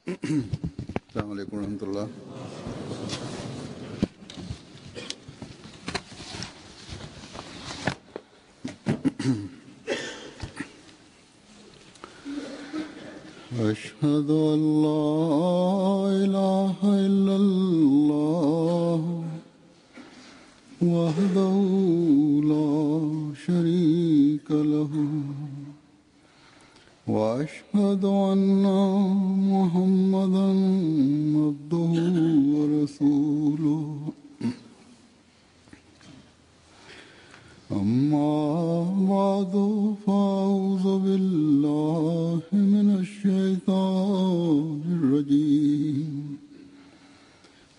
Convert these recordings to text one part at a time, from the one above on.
السلام عليكم ورحمة الله. أشهد أن لا إله إلا الله وحده لا شريك له وأشهد أن محمدًا عبده ورسوله أما بعد فأعوذ بالله من الشيطان الرجيم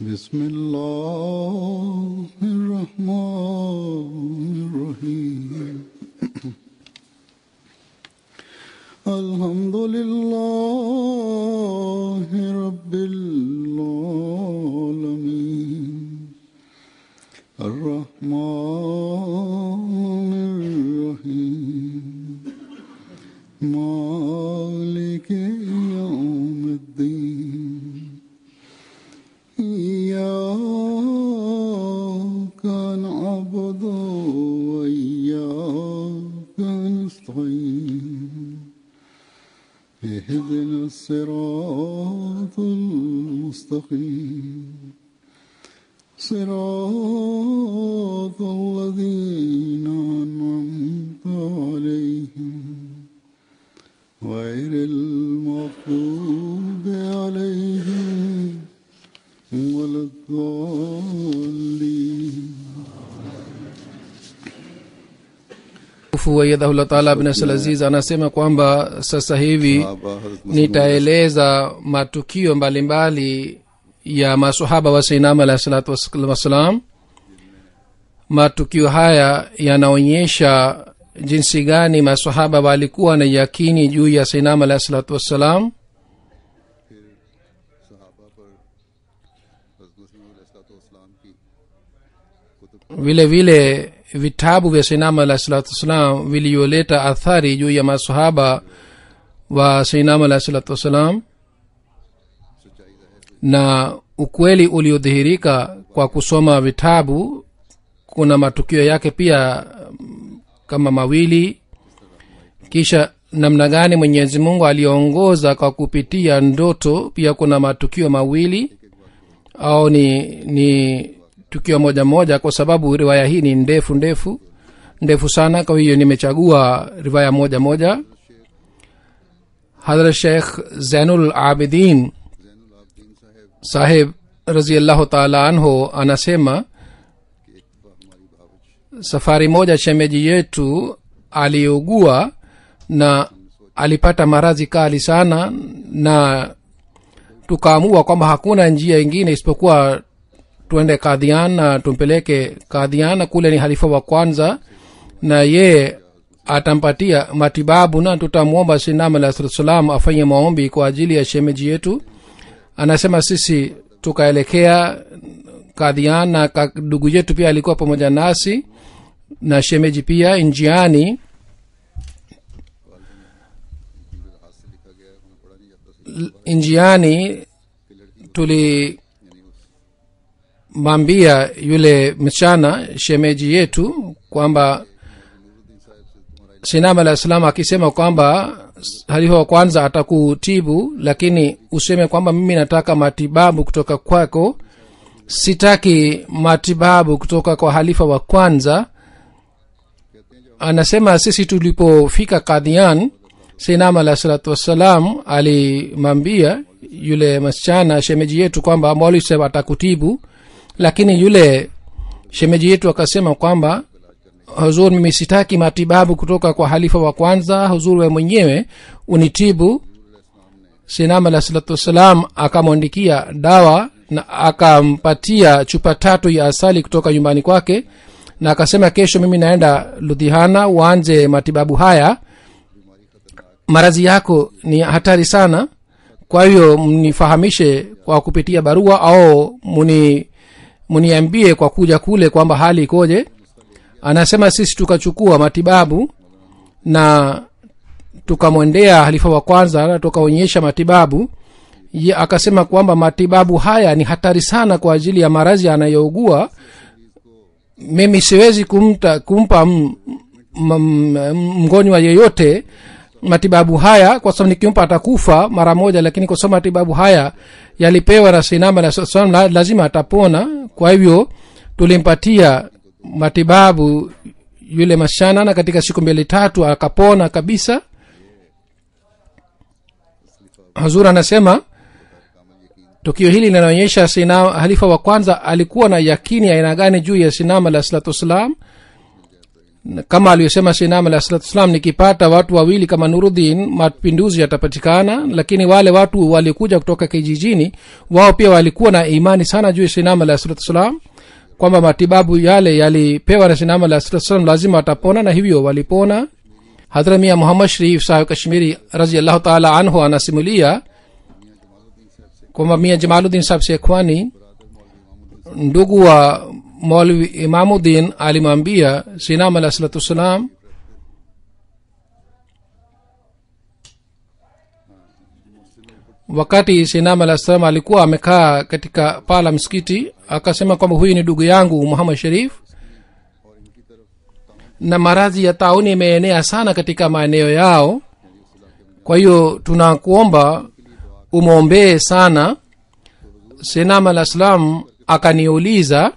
بسم الله الرحمن الرحيم الحمد لله رب العالمين الرحمن الرحيم مالك يوم الدين إياك نعبد وإياك نستعين اهدنا الصراط المستقيم صراط الذين أنعمت عليهم غير المغضوب عليهم ولا الضالين. Yadahullah Ta'ala bin Aziz anasema kwamba sasa hivi nitaeleza matukio mbalimbali ya maswahaba wa Sayyidina alayhi salatu wassalam. Matukio haya yanaonyesha jinsi gani maswahaba walikuwa na yakini juu ya Sayyidina alayhi salatu wassalam. Vile vile vitabu vya Sayyidina alayhi salatu wassalam vilioleta athari juu ya maswahaba wa Sayyidina alayhi salatu wassalam, na ukweli uliodhihirika kwa kusoma vitabu. Kuna matukio yake pia kama mawili. Kisha namna gani Mwenyezi Mungu aliongoza kwa kupitia ndoto, pia kuna matukio mawili au ni tukio moja moja, kwa sababu riwaya hii ni ndefu sana. Kwa hiyo nimechagua riwaya moja moja. Hazrat Sheikh Zainul Abidin Sahib radhiyallahu ta'ala anhu anasema, safari moja shemeji yetu aliugua na alipata maradhi kali sana, na tukaamua kwamba hakuna njia nyingine isipokuwa tuende Qadian na tumpeleke Qadian. Kule ni halifa wa kwanza na ye atampatia matibabu, na tutamuomba Sayyidina alayhi salam afanye maombi kwa ajili ya shemeji yetu. Anasema sisi tukaelekea Qadian na ndugu yetu pia alikuwa pamoja nasi na shemeji pia. Njiani tulimwambia yule mchana shemeji yetu kwamba Sayyidina alayhi salam akisema kwamba halifa wa kwanza atakutibu, lakini useme kwamba mimi nataka matibabu kutoka kwako, sitaki matibabu kutoka kwa halifa wa kwanza. Anasema sisi tulipofika Qadian, Sayyidina alayhi salatu wassalam alimwambia yule msichana shemeji yetu kwamba Maulid Sahib atakutibu, lakini yule shemeji yetu akasema kwamba huzur, mimi sitaki matibabu kutoka kwa halifa wa kwanza, huzur wewe mwenyewe unitibu. Sayyidina alayhi salatu wassalam akamwandikia dawa na akampatia chupa 3 ya asali kutoka nyumbani kwake, na akasema kesho mimi naenda Ludhiana uanze matibabu haya, maradhi yako ni hatari sana, kwa hiyo mnifahamishe kwa kupitia barua au muniambie kwa kuja kule kwamba hali ikoje. Anasema sisi tukachukua matibabu na tukamwendea halifa wa kwanza na tukaonyesha matibabu. akasema kwamba matibabu haya ni hatari sana kwa ajili ya maradhi anayougua. Mimi siwezi kumpa mgonjwa yeyote matibabu haya kwa sababu nikimpa atakufa mara moja, lakini kwa sababu matibabu haya yalipewa na sinama na sallam lazima atapona. Kwa hivyo tulimpatia matibabu yule masichana, na katika siku 2-3 akapona kabisa. Hazur anasema tukio hili linaonyesha halifa wa kwanza alikuwa na yakini aina gani juu ya sinama alayhi salatu wasalam. Kama aliyosema sinama alayhi salatu wasalam, nikipata watu wawili kama Nuruddin mapinduzi yatapatikana. Lakini wale watu walikuja kutoka kijijini, wao pia walikuwa na imani sana juu ya sinama alayhi salatu wasalam kwamba matibabu yale yalipewa na sinama alayhi salatu wasalam lazima watapona, na hivyo walipona. Hadhrat Mia Muhammad Sharif Sahib Kashmiri radhiyallahu ta'ala anhu anasimulia kwamba Mia Jamaluddin Sahib Sekhwani, ndugu wa Maulvi Imamuddin, alimwambia sinama alayhi salatu wasalam wakati sinama alayhi salam alikuwa amekaa katika pala msikiti, akasema kwamba huyu ni ndugu yangu Muhammad Sharif, na maradhi ya tauni imeenea sana katika maeneo yao, kwa hiyo tunakuomba umwombee sana. Sinama alayhi salam akaniuliza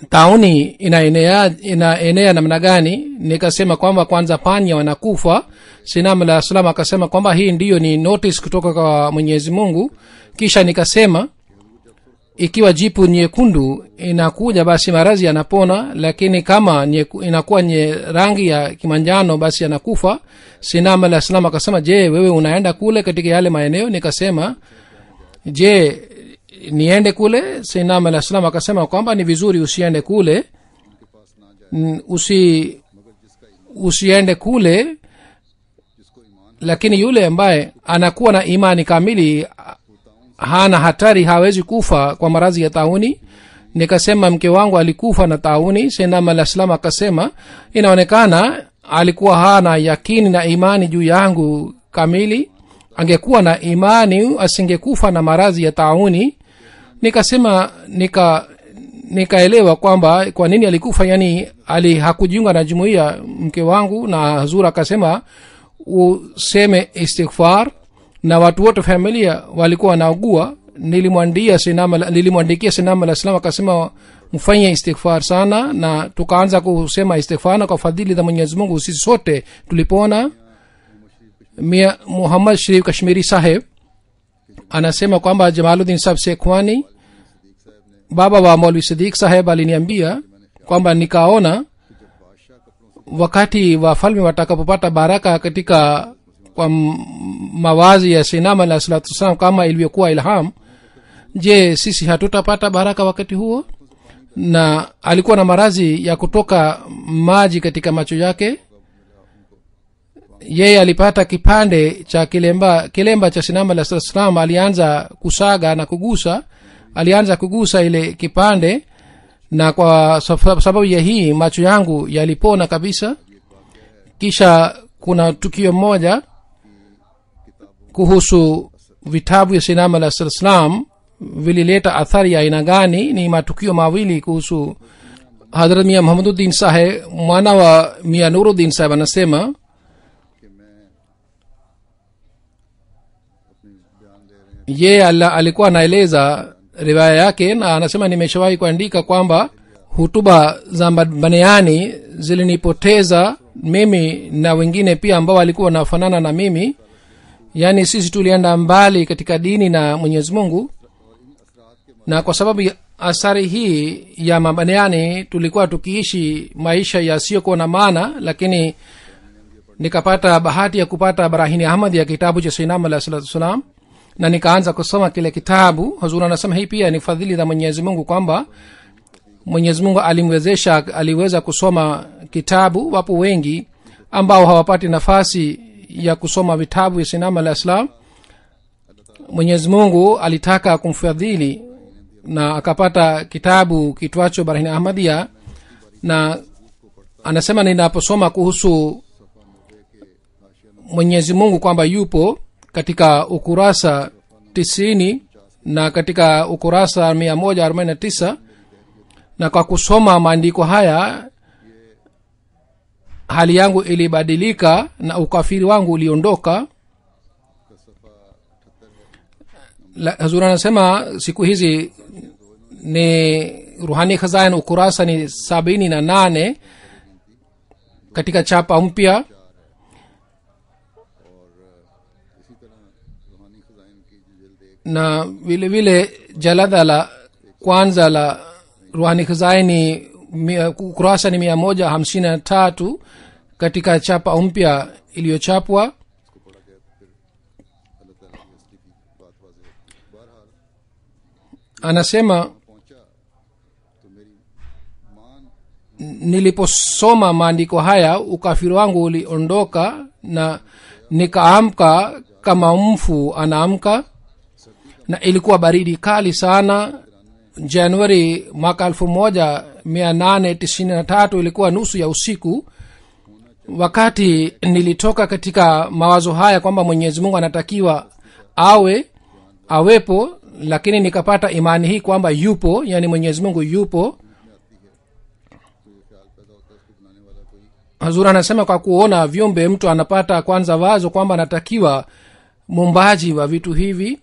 tauni inaenea namna gani. Nikasema kwamba kwanza panya wanakufa. Sinama alayhi salam akasema kwamba hii ndiyo ni notice kutoka kwa Mwenyezi Mungu. Kisha nikasema ikiwa jipu nyekundu inakuja basi maradhi yanapona, lakini kama inakuwa nye rangi ya kimanjano basi yanakufa. Sinama alayhi salam akasema, je, wewe unaenda kule katika yale maeneo? Nikasema, je, niende kule? Sinama alayhi salam akasema kwamba ni vizuri usiende kule, usiende kule, lakini yule ambaye anakuwa na imani kamili hana hatari, hawezi kufa kwa maradhi ya tauni. Nikasema mke wangu alikufa na tauni. Sinama alayhi salam akasema inaonekana alikuwa hana yakini na imani juu yangu kamili, angekuwa na imani asingekufa na maradhi ya tauni. Nikasema nikaelewa kwamba kwa nini alikufa, yani hakujiunga na jumuiya mke wangu. Na Hazur akasema useme istighfar, na watu wote familia walikuwa wanaugua. Nilimwandikia sinama alayhi salam akasema mfanye istighfar sana, na tukaanza kusema istighfar kwa fadhili za Mwenyezi Mungu sisi sote tulipona. Mia Muhammad Sharif Kashmiri Sahib anasema kwamba Jamaluddin Sahib Sekhwani, baba wa Maulvi Siddiq Sahib, aliniambia kwamba nikaona wakati wafalme watakapopata baraka katika kwa mawazi ya sinama alayhi salatu wasalam kama ilivyokuwa ilham, je, sisi hatutapata baraka wakati huo? Na alikuwa na maradhi ya kutoka maji katika macho yake. Yeye alipata kipande cha kilemba cha sinama alayhi salatu wasalam, alianza kusaga na kugusa ile kipande, na kwa sababu ya hii macho yangu yalipona kabisa. Kisha kuna tukio moja kuhusu vitabu ya sinama alayhi salatu wasalam vilileta athari ya aina gani. Ni matukio mawili kuhusu Hadhrat Mia Muhammaduddin Saheb, mwana wa Mia Nuruddin Saheb, anasema ye alikuwa anaeleza riwaya yake, na anasema nimeshawahi kuandika kwamba hutuba za Baneani zilinipoteza mimi na wengine pia ambao walikuwa wanafanana na mimi, yani sisi tulienda mbali katika dini na Mwenyezi Mungu. Na kwa sababu ya athari hii ya Baneani tulikuwa tukiishi maisha yasiyokuwa na maana, lakini nikapata bahati ya kupata Barahini Ahmad ya kitabu cha Sinama alayhi salatu wasalam, na nikaanza kusoma kile kitabu. Hazur anasema hii pia ni fadhili za Mwenyezi Mungu kwamba Mwenyezi Mungu aliweza kusoma kitabu. Wapo wengi ambao hawapati nafasi ya kusoma vitabu ya Sinama alayhi salam. Mwenyezi Mungu alitaka kumfadhili na akapata kitabu kitwacho Barahini Ahmadiyya, na anasema ninaposoma kuhusu Mwenyezi Mungu kwamba yupo katika ukurasa 90 na katika ukurasa 149. Na kwa kusoma maandiko haya hali yangu ilibadilika na ukafiri wangu uliondoka. Hazur anasema siku hizi ni Ruhani Khazain, ukurasa ni 78 katika chapa mpya. Na vile vile jalada la kwanza la Ruhani Khazaini ukurasa ni 153 katika chapa mpya iliyochapwa. Anasema niliposoma maandiko haya ukafiri wangu uliondoka na nikaamka kama mfu anaamka. Na ilikuwa baridi kali sana. Januari mwaka 1893 ilikuwa nusu ya usiku. Wakati nilitoka katika mawazo haya kwamba Mwenyezi Mungu anatakiwa awepo, lakini nikapata imani hii kwamba yupo, yani Mwenyezi Mungu yupo. Hazur anasema kwa kuona viumbe mtu anapata kwanza wazo kwamba anatakiwa muumbaji wa vitu hivi,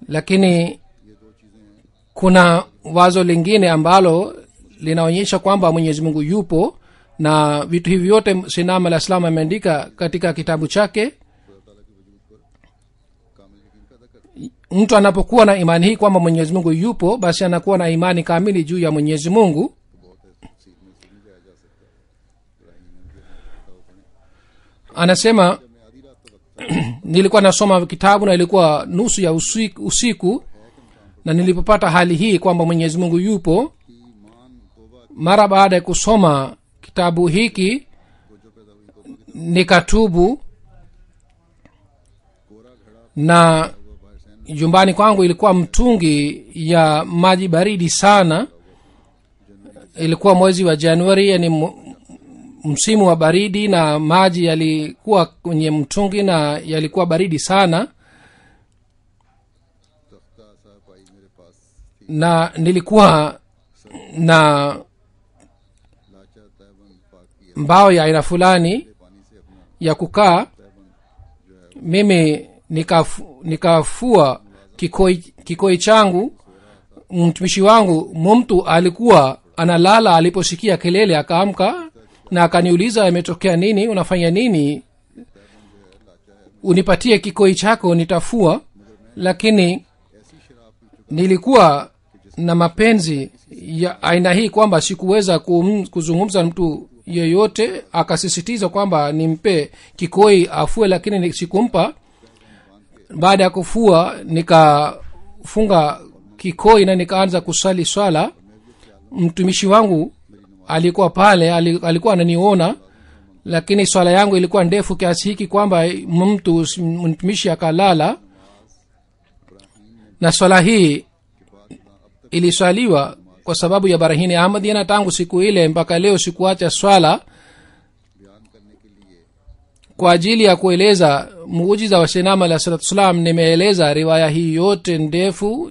lakini kuna wazo lingine ambalo linaonyesha kwamba Mwenyezi Mungu yupo. Na vitu hivi vyote Sinam al-Islam ameandika katika kitabu chake. Mtu anapokuwa na imani hii kwamba Mwenyezi Mungu yupo, basi anakuwa na imani kamili juu ya Mwenyezi Mungu. Anasema nilikuwa nasoma kitabu na ilikuwa nusu ya usiku na nilipopata hali hii kwamba Mwenyezi Mungu yupo, mara baada ya kusoma kitabu hiki nikatubu. Na jumbani kwangu ilikuwa mtungi ya maji baridi sana. Ilikuwa mwezi wa Januari, yani msimu wa baridi, na maji yalikuwa kwenye mtungi na yalikuwa baridi sana. Na nilikuwa na mbao ya aina fulani ya kukaa. Mimi nikafua kikoi changu. Mtumishi wangu mtu alikuwa analala, aliposikia kelele akaamka na akaniuliza imetokea nini, unafanya nini, unipatie kikoi chako nitafua. Lakini nilikuwa na mapenzi ya aina hii kwamba sikuweza kuzungumza mtu yeyote. Akasisitiza kwamba nimpe kikoi afue, lakini sikumpa. Baada ya kufua nikafunga kikoi na nikaanza kusali swala. Mtumishi wangu alikuwa pale, alikuwa ananiona, lakini swala yangu ilikuwa ndefu kiasi hiki kwamba mtumishi akalala. Na swala hii iliswaliwa kwa sababu ya Barahini Ahmadiyya, na tangu siku ile mpaka leo sikuacha swala kwa ajili ya kueleza muujiza wa Sayyidina Ali sallallahu alaihi wasallam. Nimeeleza riwaya hii yote ndefu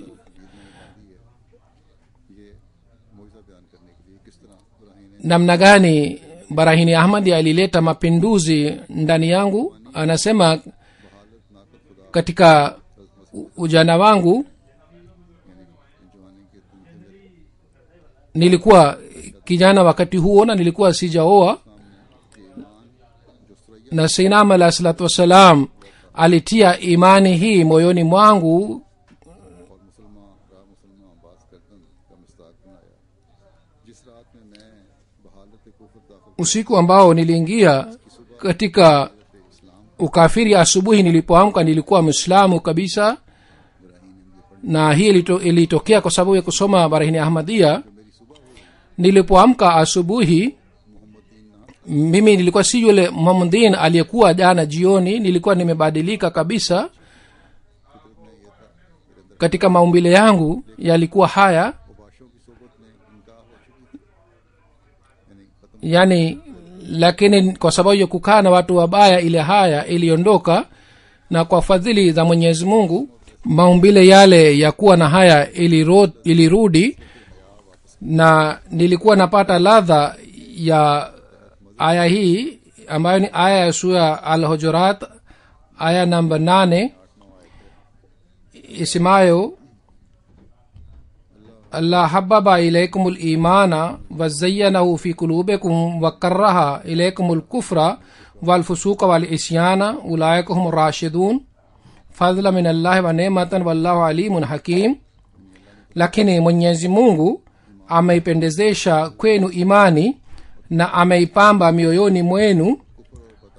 namna gani Barahini Ahmadiyya alileta mapinduzi ndani yangu. Anasema katika ujana wangu nilikuwa kijana wakati huo na nilikuwa sijaoa, na Sayyidina Ali alayhi salatu wasalam alitia imani hii moyoni mwangu. Usiku ambao niliingia katika ukafiri, asubuhi nilipoamka nilikuwa Muislamu kabisa. Na hii ilitokea kwa sababu ya kusoma Barahini Ahmadiyya. Nilipoamka asubuhi, mimi nilikuwa si yule Muhammadin aliyekuwa jana jioni. Nilikuwa nimebadilika kabisa. Katika maumbile yangu yalikuwa haya, yani, lakini kwa sababu ya kukaa na watu wabaya ile haya iliondoka. Na kwa fadhili za Mwenyezi Mungu maumbile yale ya kuwa na haya ilirudi, na nilikuwa napata ladha ya aya hii ambayo ni aya ya sura al-Hujurat, aya namba 8 isemayo Allah hababa ilaykumul imana wa zayyanahu fi qulubikum wa karaha ilaykumul kufra wal fusuqa wal isyana ulaika humur rashidun fadhla min Allah wa ni'matan wallahu alimun hakim. Lakini Mwenyezi Mungu ameipendezesha kwenu imani na ameipamba mioyoni mwenu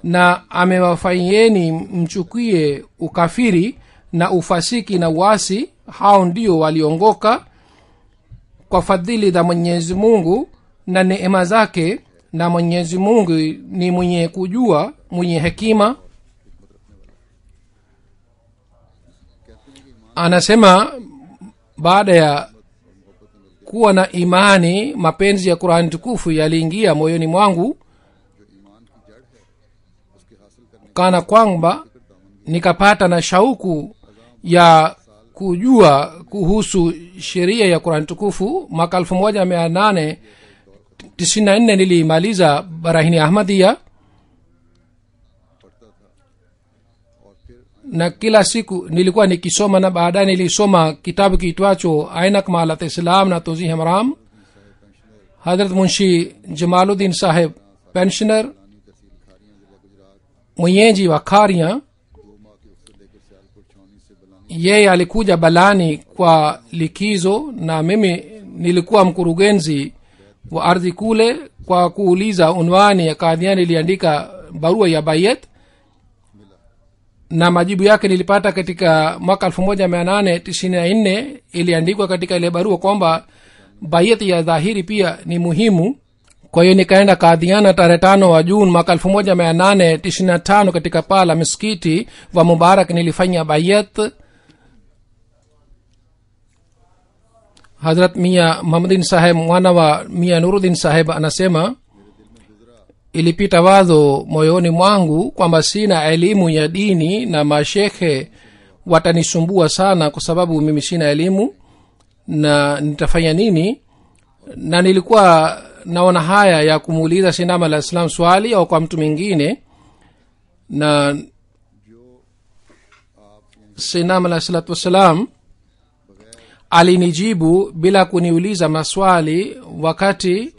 na amewafanyieni mchukie ukafiri na ufasiki na uasi. Hao ndio waliongoka kwa fadhili za Mwenyezi Mungu na neema zake, na Mwenyezi Mungu ni mwenye kujua, mwenye hekima. Anasema baada ya kuwa na imani, mapenzi ya Qur'an tukufu yaliingia moyoni mwangu, kana kwamba nikapata na shauku ya kujua kuhusu sheria ya Qur'an tukufu. Mwaka 1894 nilimaliza Barahini Ahmadiyya, na kila siku nilikuwa nikisoma, na baadaye nilisoma kitabu kiitwacho Ainak Malat Islam na Tawzih Hamram. Hazrat Munshi Jamaluddin Saheb, pensioner, mwenyeji wa Karia, yeye alikuja Balani kwa likizo, na mimi nilikuwa mkurugenzi wa ardhi kule. Kwa kuuliza unwani ya Qadian niliandika barua ya bayat, na majibu yake nilipata katika mwaka 1894. Iliandikwa katika ile barua kwamba bayat ya dhahiri pia ni muhimu. Kwa hiyo nikaenda Qadian tarehe 5 wa Juni mwaka 1895 katika pala msikiti wa Mubarak nilifanya bayat. Hazrat Mia Muhammadin Saheb, mwana wa Mia Nuruddin Saheb, anasema ilipita wazo moyoni mwangu kwamba sina elimu ya dini na mashekhe watanisumbua sana kwa sababu mimi sina elimu, na nitafanya nini? Na nilikuwa naona haya ya kumuuliza Sinam al-Islam swali au kwa mtu mwingine, na Sinam al-Islam alinijibu bila kuniuliza maswali wakati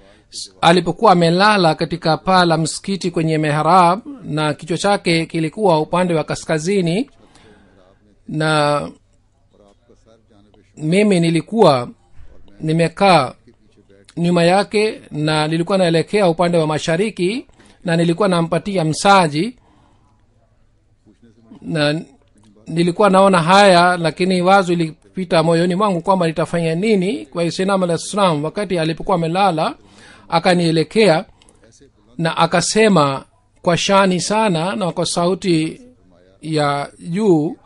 alipokuwa amelala katika paa la msikiti kwenye mihrab, na kichwa chake kilikuwa upande wa kaskazini, na mimi nilikuwa nimekaa nyuma yake, na nilikuwa naelekea upande wa mashariki, na nilikuwa nampatia msaji, na nilikuwa naona haya, lakini wazo ilipita moyoni mwangu kwamba nitafanya nini. Kwa Sayyidina al-Islam wakati alipokuwa amelala akanielekea na akasema kwa shani sana na kwa sauti ya juu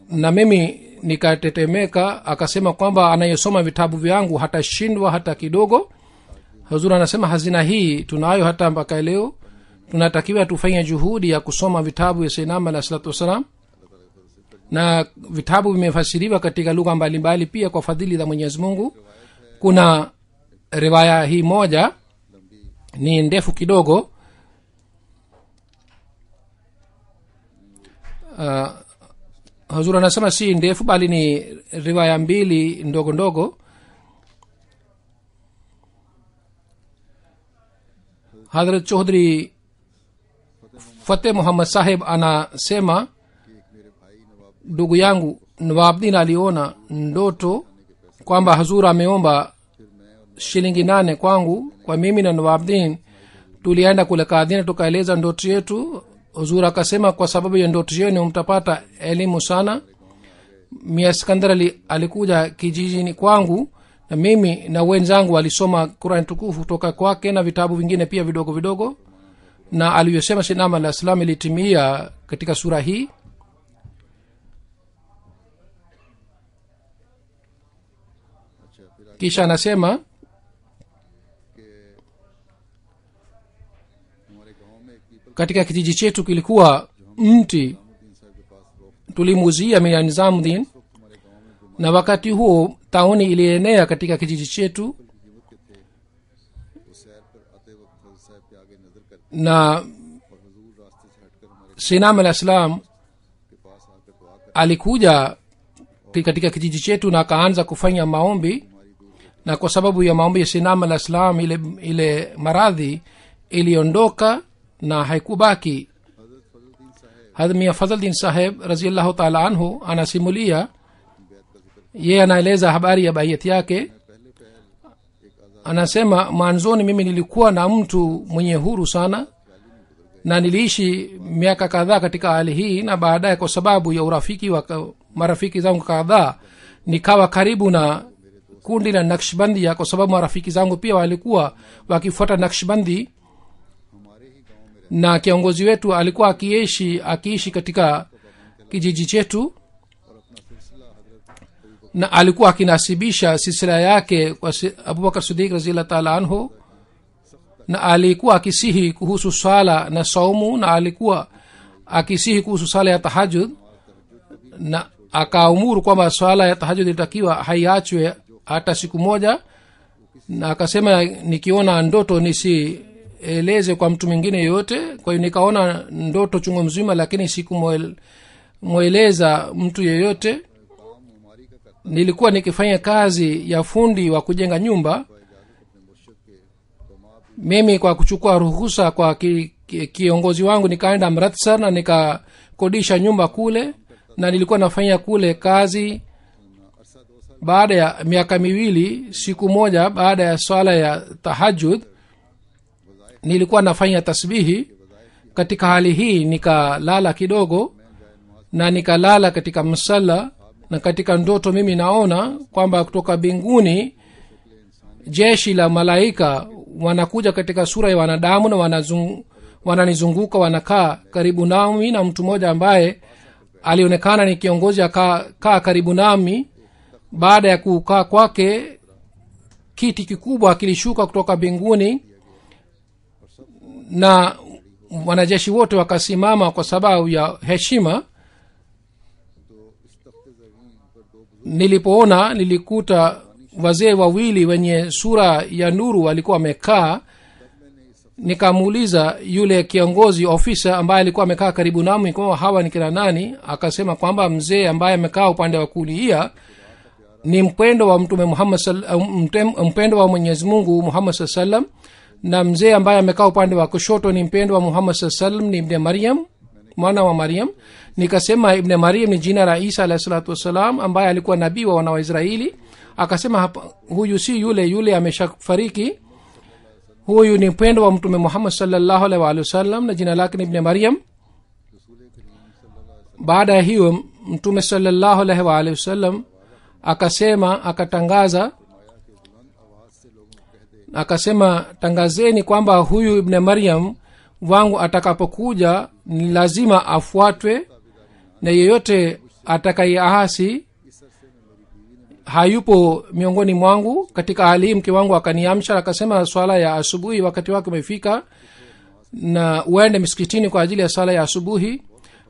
na mimi nikatetemeka. Akasema kwamba anayesoma vitabu vyangu hatashindwa hata kidogo. Huzuri anasema hazina hii tunayo hata mpaka leo. Tunatakiwa tufanye juhudi ya kusoma vitabu vya Sayyidina alayhi salatu wasalam, na vitabu vimefasiriwa katika lugha mbalimbali pia kwa fadhili za Mwenyezi Mungu. Kuna riwaya hii moja ni ndefu kidogo, Huzuri anasema si ndefu bali ni riwaya mbili ndogo ndogo. Hazrat Chaudhry Fateh Muhammad Saheb anasema ndugu yangu Nawabuddin aliona ndoto kwamba Huzuri ameomba shilingi 8 kwangu. Kwa mimi na Nawabuddin tulienda kule Qadian tukaeleza ndoto yetu. Huzuri akasema kwa sababu ya ndoto yenu mtapata elimu sana. Mia Sikandar Ali alikuja kijijini kwangu, na mimi na wenzangu walisoma Qur'an tukufu kutoka kwake na vitabu vingine pia vidogo vidogo, na aliyosema Sayyidina al-Islam ilitimia katika sura hii. Kisha anasema katika kijiji chetu kilikuwa mti tulimuuzia Mir Nizamuddin, na wakati huo tauni ilienea katika kijiji chetu, na Sinam al-Islam alikuja katika kijiji chetu na akaanza kufanya maombi, na kwa sababu ya maombi ya Sinam al-Islam ile maradhi iliondoka na haikubaki. Hadhmiya Fadhluddin Saheb radhiyallahu ta'ala anhu anasimulia, yeye anaeleza habari ya bayat yake. Anasema, mwanzoni mimi nilikuwa na mtu mwenye huru sana na niliishi miaka kadhaa katika hali hii, na baadaye kwa sababu ya urafiki wa marafiki zangu kadhaa nikawa karibu na kundi la Naqshbandia, kwa sababu marafiki zangu pia walikuwa wakifuata Naqshbandi, na kiongozi wetu alikuwa akiishi katika kijiji chetu, na alikuwa akinasibisha silsila yake kwa Abubakar Siddiq radhiyallahu ta'ala anhu, na alikuwa akisihi kuhusu swala na saumu, na alikuwa akisihi kuhusu swala ya tahajjud, na akaamuru kwamba swala ya tahajjud itakiwa haiachwe hata siku moja, na akasema nikiona ndoto nisieleze kwa mtu mwingine yote. Kwa hiyo nikaona ndoto chungu mzima, lakini sikumweleza mtu yeyote. Nilikuwa nikifanya kazi ya fundi wa kujenga nyumba. Mimi kwa kuchukua ruhusa kwa kiongozi wangu nikaenda Amritsar na nikakodisha nyumba kule, na nilikuwa nafanya kule kazi. Baada ya miaka miwili, siku moja baada ya swala ya tahajjud, nilikuwa nafanya tasbihi. Katika hali hii nikalala kidogo, na nikalala katika msalla, na katika ndoto mimi naona kwamba kutoka mbinguni jeshi la malaika wanakuja katika sura ya wanadamu, na wananizunguka, wanakaa karibu nami, na mtu mmoja ambaye alionekana ni kiongozi akakaa karibu nami. Baada ya kukaa kwake, kiti kikubwa kilishuka kutoka mbinguni, na wanajeshi wote wakasimama kwa sababu ya heshima. Nilipoona, nilikuta wazee wawili wenye sura ya nuru walikuwa wamekaa. Nikamuuliza yule kiongozi ofisa ambaye alikuwa amekaa karibu nami kwa hawa ni kina nani. Akasema kwamba mzee ambaye amekaa upande wa kulia ni mpendo wa mtume Muhammad mpendo wa Mwenyezi Mungu Muhammad sallam, na mzee ambaye amekaa upande wa kushoto ni mpendo wa Muhammad sallam, ni Ibn Maryam, mwana wa Maryam. Nikasema Ibn Maryam ni jina la Isa alayhi salatu wasalam, ambaye alikuwa nabii wa wana wa Israeli. Akasema huyu si yule ameshafariki, huyu ni mpendo wa mtume Muhammad sallallahu alaihi wasallam, na jina lake ni Ibn Maryam. Baada ya hiyo mtume sallallahu alaihi wasallam akasema, akatangaza, akasema, tangazeni kwamba huyu Ibn Maryam wangu atakapokuja ni lazima afuatwe, na yeyote atakayeasi hayupo miongoni mwangu. Katika hali mke wangu akaniamsha, akasema swala ya asubuhi wakati wake umefika, na uende msikitini kwa ajili ya swala ya asubuhi.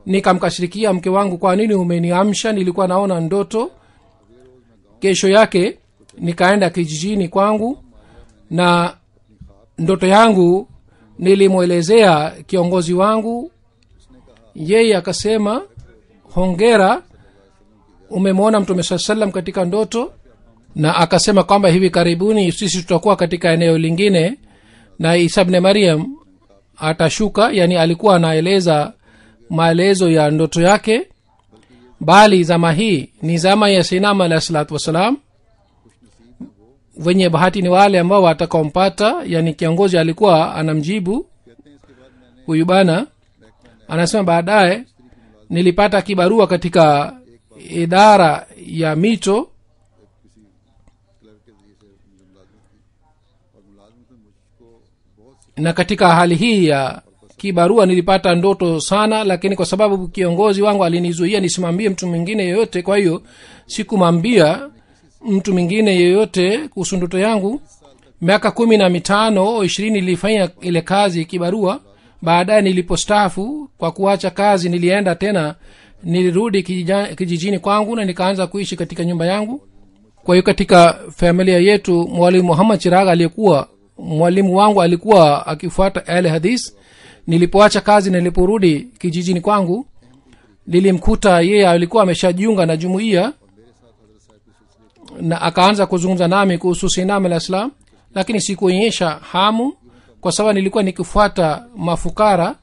Nikamkashirikia mke wangu, kwa nini umeniamsha? Nilikuwa naona ndoto. Kesho yake nikaenda kijijini kwangu, na ndoto yangu nilimwelezea kiongozi wangu. Yeye akasema, hongera, umemwona mtume sallam katika ndoto. Na akasema kwamba hivi karibuni sisi tutakuwa katika eneo lingine na Isa ibn Maryam atashuka. Yani alikuwa anaeleza maelezo ya ndoto yake, bali zama hii ni zama ya Sinam alayhi salatu wasalam. Wenye bahati ni wale ambao watakaompata. Yani kiongozi alikuwa anamjibu huyu bana. Anasema, baadaye nilipata kibarua katika idara ya mito, na katika hali hii ya kibarua nilipata ndoto sana, lakini kwa sababu kiongozi wangu alinizuia nisimwambie mtu mwingine yeyote, kwa hiyo sikumwambia mtu mwingine yeyote kuhusu ndoto yangu. Miaka 15 au 20 nilifanya ile kazi kibarua. Baadaye nilipostaafu kwa kuacha kazi, nilienda tena nilirudi kijijini kwangu na nikaanza kuishi katika nyumba yangu. Kwa hiyo katika familia yetu mwalimu Muhammad Chirag aliyekuwa mwalimu wangu alikuwa akifuata ahli hadith. Nilipoacha kazi na niliporudi kijijini kwangu nilimkuta yeye alikuwa ameshajiunga na jumuiya na akaanza kuzungumza nami kuhusu Sinam al-Islam, lakini sikuonyesha hamu kwa sababu nilikuwa nikifuata mafukara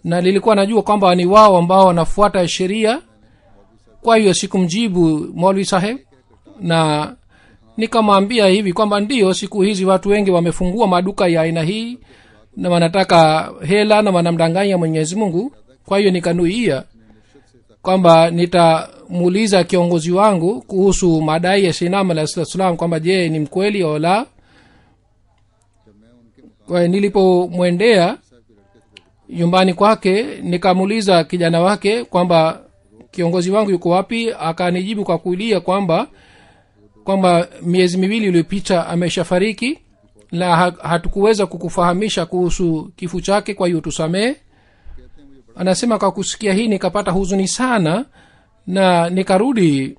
na nilikuwa najua kwamba ni wao ambao wanafuata sheria. Kwa hiyo sikumjibu Maulvi Saheb na nikamwambia hivi kwamba ndio siku hizi watu wengi wamefungua maduka ya aina hii na wanataka hela na wanamdanganya Mwenyezi Mungu. Kwa hiyo nikanuia kwamba nitamuuliza kiongozi wangu kuhusu madai ya Sinam al-Islam kwamba je ni mkweli au la. Kwa nilipomwendea nyumbani kwake nikamuuliza kijana wake kwamba kiongozi wangu yuko wapi. Akanijibu kwa kulia kwamba miezi miwili iliyopita ameshafariki na hatukuweza kukufahamisha kuhusu kifo chake, kwa hiyo tusamee. Anasema kwa kusikia hii nikapata huzuni sana na nikarudi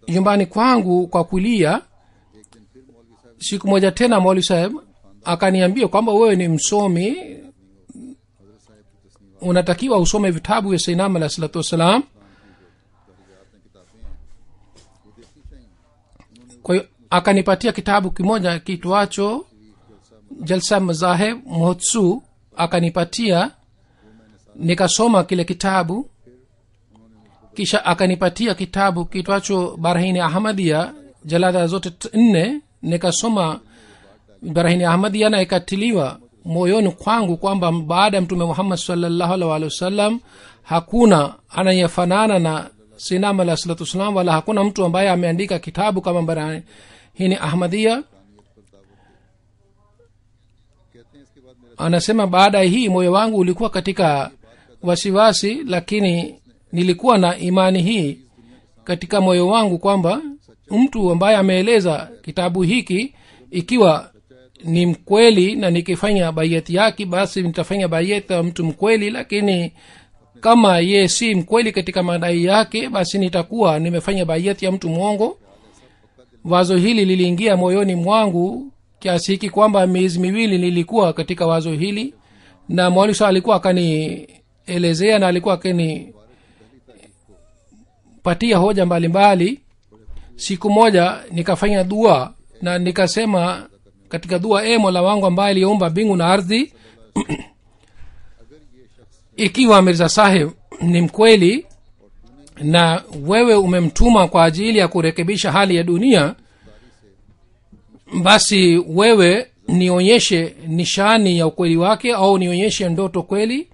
nyumbani kwangu kwa kulia. Siku moja tena Maulvi Saheb akaniambia kwamba wewe ni msomi, unatakiwa usome vitabu vya Sinam alayhi wasallam. Kwa hiyo akanipatia kitabu kimoja kitwacho Jalsa Mazahib Muhotsu, akanipatia nikasoma kile kitabu. Kisha akanipatia kitabu kitwacho Barahini Ahmadiyya, jalada zote 4 nikasoma Barahini Ahmadiyya na ikatiliwa moyoni kwangu kwamba baada ya Mtume Muhammad sallallahu alaihi wasallam hakuna anayefanana na Sinam alayhi wasallam, wala hakuna mtu ambaye ameandika kitabu kama Barahini Ahmadiyya. Anasema baada ya hii moyo wangu ulikuwa katika wasiwasi, lakini nilikuwa na imani hii katika moyo wangu kwamba mtu ambaye ameeleza kitabu hiki ikiwa ni mkweli na nikifanya bayati yake basi nitafanya bayati ya mtu mkweli, lakini kama ye si mkweli katika madai yake basi nitakuwa nimefanya bayati ya mtu mwongo. Wazo hili liliingia moyoni mwangu kiasi hiki kwamba miezi miwili nilikuwa katika wazo hili, na Maulvi Saheb alikuwa akanielezea na alikuwa akinipatia hoja mbalimbali. Siku moja nikafanya dua na nikasema katika dua, Mola wangu ambaye aliumba mbingu na ardhi ikiwa Mirza Saheb ni mkweli na wewe umemtuma kwa ajili ya kurekebisha hali ya dunia, basi wewe nionyeshe nishani ya ukweli wake au nionyeshe ndoto kweli.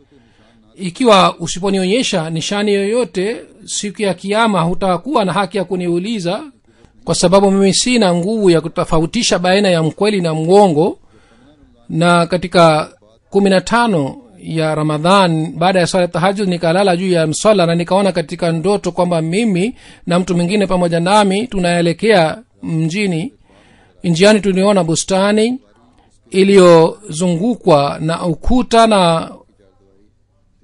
Ikiwa usiponionyesha nishani yoyote, siku ya kiyama hutakuwa na haki ya kuniuliza, kwa sababu mimi sina nguvu ya kutofautisha baina ya mkweli na mwongo. Na katika 15 ya Ramadhan baada ya swala tahajjud nikalala juu ya msala na nikaona katika ndoto kwamba mimi na mtu mwingine pamoja nami tunaelekea mjini. Njiani tuliona bustani iliyozungukwa na ukuta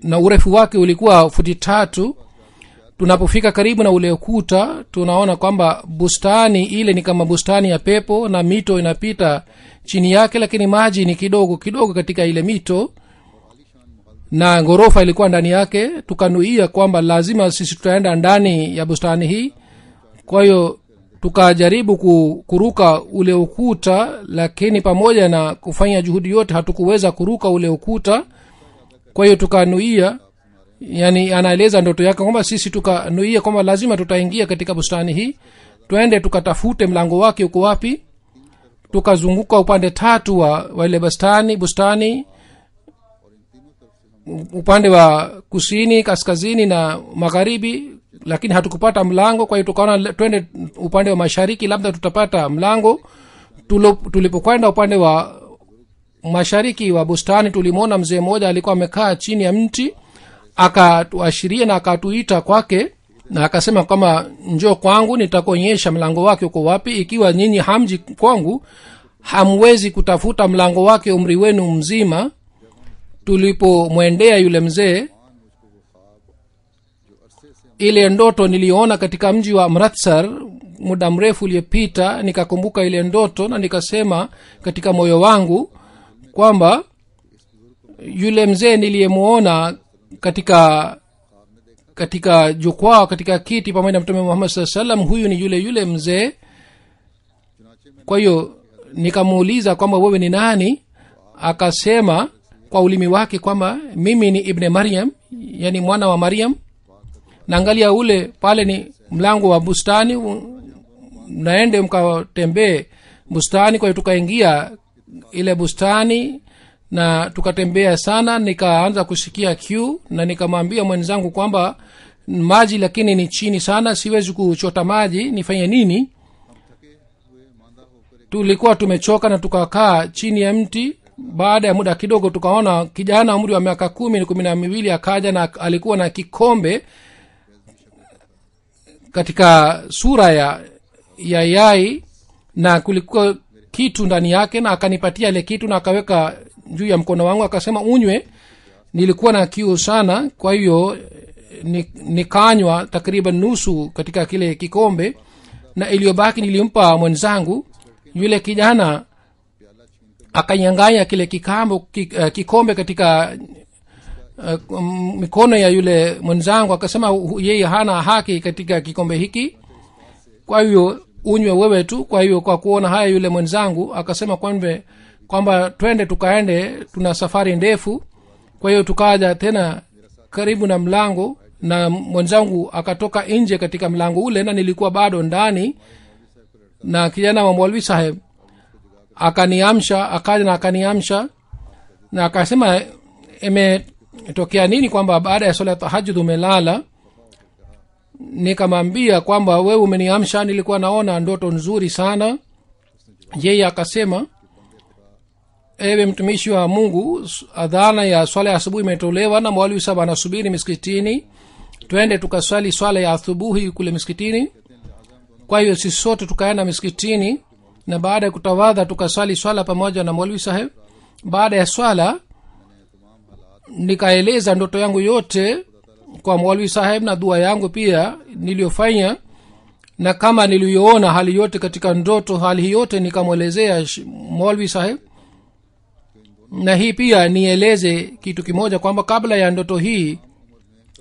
na urefu wake ulikuwa futi 3. Tunapofika karibu na ule ukuta tunaona kwamba bustani ile ni kama bustani ya pepo na mito inapita chini yake, lakini maji ni kidogo kidogo katika ile mito na ghorofa ilikuwa ndani yake. Tukanuia kwamba lazima sisi tutaenda ndani ya bustani hii. Kwa hiyo tukajaribu kuruka ule ukuta, lakini pamoja na kufanya juhudi yote hatukuweza kuruka ule ukuta. Kwa hiyo tukanuia, yani anaeleza ndoto yake kwamba sisi tukanuia kwamba lazima tutaingia katika bustani hii, tuende tukatafute mlango wake uko wapi. Tukazunguka upande 3 wa ile bustani, upande wa kusini, kaskazini na magharibi, lakini hatukupata mlango. Kwa hiyo tukaona twende upande wa mashariki, labda tutapata mlango. Tulipokwenda upande wa mashariki wa bustani tulimwona mzee mmoja alikuwa amekaa chini ya mti, akatuashiria na akatuita kwake na akasema kama njoo kwangu nitakuonyesha mlango wake uko wapi. Ikiwa nyinyi hamji kwangu hamwezi kutafuta mlango wake umri wenu mzima. Tulipomwendea yule mzee ile ndoto niliona katika mji wa Amritsar muda mrefu uliyopita, nikakumbuka ile ndoto na nikasema katika moyo wangu kwamba yule mzee niliyemuona katika jukwaa, katika kiti pamoja na Mtume Muhammad sallallahu alaihi wasallam, huyu ni yule mzee. Kwa hiyo nikamuuliza kwamba wewe ni nani? Akasema kwa ulimi wake kwamba mimi ni Ibn Maryam, yani mwana wa Maryam. Naangalia ule pale ni mlango wa bustani, naende mkatembee bustani. Kwa hiyo tukaingia ile bustani na tukatembea sana, nikaanza kusikia kiu na nikamwambia mwenzangu kwamba maji lakini ni chini sana, siwezi kuchota maji, nifanye nini? Tulikuwa tumechoka na tukakaa chini ya mti. Baada ya muda kidogo tukaona kijana umri wa miaka 12 akaja na alikuwa na kikombe katika sura ya yai na kulikuwa kitu ndani yake, na akanipatia ile kitu na akaweka juu ya mkono wangu, akasema unywe. Nilikuwa na kiu sana, kwa hiyo nikanywa takriban nusu katika kile kikombe, na iliyobaki nilimpa mwenzangu. Yule kijana akanyang'anya kile kikombe katika mikono ya yule mwenzangu, akasema yeye hana haki katika kikombe hiki, kwa hiyo unywe wewe tu. Kwa hiyo kwa kuona haya yule mwenzangu akasema kwamba twende tukaende, tuna safari ndefu. Kwa hiyo tukaja tena karibu na mlango na mwenzangu akatoka nje katika mlango ule, na nilikuwa bado ndani, na kijana wa Maulvi Saheb akaniamsha, akaja na akaniamsha na akasema imetokea nini kwamba baada ya swala ya tahajjud umelala? Nikamwambia kwamba wewe umeniamsha, nilikuwa naona ndoto nzuri sana. Yeye akasema, ewe mtumishi wa Mungu, adhana ya swala ya asubuhi imetolewa na Maulvi Saheb anasubiri msikitini, twende tukaswali swala ya asubuhi kule msikitini. Kwa hiyo sisi sote tukaenda msikitini, na baada ya kutawadha tukaswali swala pamoja na Maulvi Saheb. Baada ya swala nikaeleza ndoto yangu yote kwa Maulvi Saheb na dua yangu pia niliyofanya, na kama niliyoona hali yote katika ndoto, hali yote nikamwelezea Maulvi Saheb. Na hii pia nieleze kitu kimoja kwamba kabla ya ndoto hii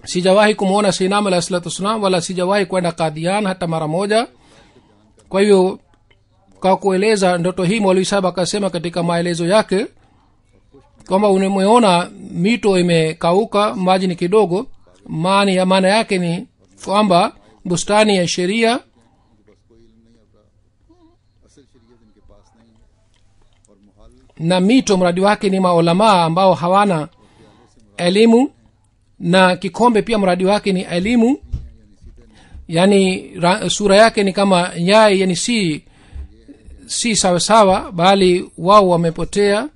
sijawahi kumuona Sayyidina alayhi salatu wasallam, wala sijawahi kwenda Qadian hata mara moja. Kwa hiyo kwa kueleza ndoto hii, Maulvi Saheb akasema katika maelezo yake kwamba umeona mito imekauka, maji ni kidogo. Maana yake ni kwamba bustani ya sheria na mito mradi wake ni maulamaa ambao hawana elimu, na kikombe pia mradi wake ni elimu, yani sura yake ni kama yai, yani si sawasawa, bali wao wamepotea.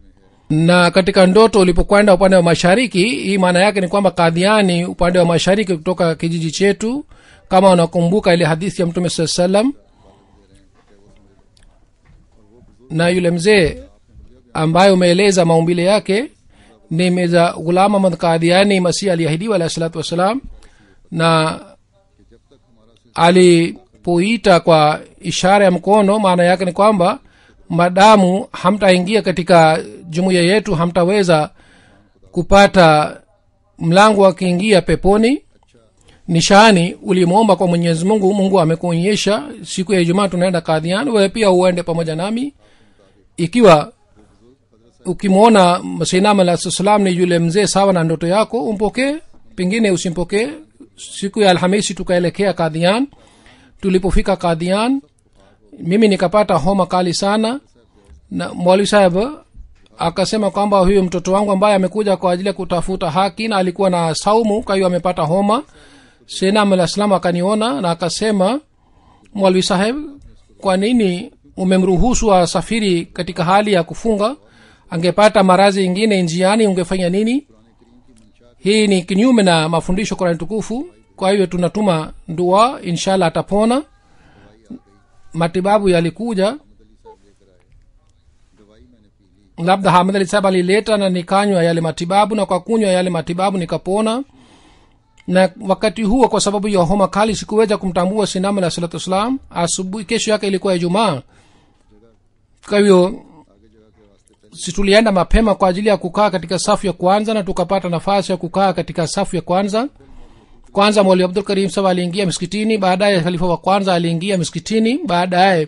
Na katika ndoto ulipokwenda upande wa mashariki, hii maana yake ni kwamba Qadiani upande wa mashariki kutoka kijiji chetu, kama unakumbuka ile hadithi ya Mtume sallallahu alaihi wasallam. Na yule mzee ambaye umeeleza maumbile yake ni Mirza Ghulam Ahmad Qadiani, Masihi aliahidiwa alayhi salatu wasalam, na alipoita kwa ishara ya mkono, maana yake ni kwamba madamu hamtaingia katika jumuiya yetu, hamtaweza kupata mlango wa kuingia peponi. Nishani ulimuomba kwa Mwenyezi Mungu, Mungu amekuonyesha. Siku ya Ijumaa tunaenda Qadian, wewe pia uende pamoja nami. Ikiwa ukimuona Sayyidina alayhi salam ni yule mzee sawa na ndoto yako, umpokee, pengine usimpokee. Siku ya Alhamisi tukaelekea Qadian. Tulipofika Qadian, mimi nikapata homa kali sana, na Maulvi Saheb akasema kwamba huyo mtoto wangu ambaye amekuja kwa ajili ya kutafuta haki na alikuwa na saumu, kwa hiyo amepata homa. Sayyidina alayhi salam akaniona na akasema, Maulvi Saheb, kwa nini umemruhusu asafiri katika hali ya kufunga? Angepata maradhi mengine njiani, ungefanya nini? Hii ni kinyume na mafundisho ya Qur'an tukufu. Kwa hiyo tunatuma dua, inshallah atapona. Matibabu yalikuja, labda Hamad Ali Saheb alileta na nikanywa yale matibabu, na kwa kunywa yale matibabu nikapona. na wakati huo kwa sababu ya homa kali sikuweza kumtambua sinam alayhi salatu wasalam. Asubuhi kesho yake ilikuwa Ijumaa, kwa hiyo tulienda mapema kwa ajili ya kukaa katika safu ya kwanza, na tukapata nafasi ya kukaa katika safu ya kwanza. Mwalimu Abdul Karim Sahib aliingia msikitini, baadaye khalifa wa kwanza aliingia msikitini, baadaye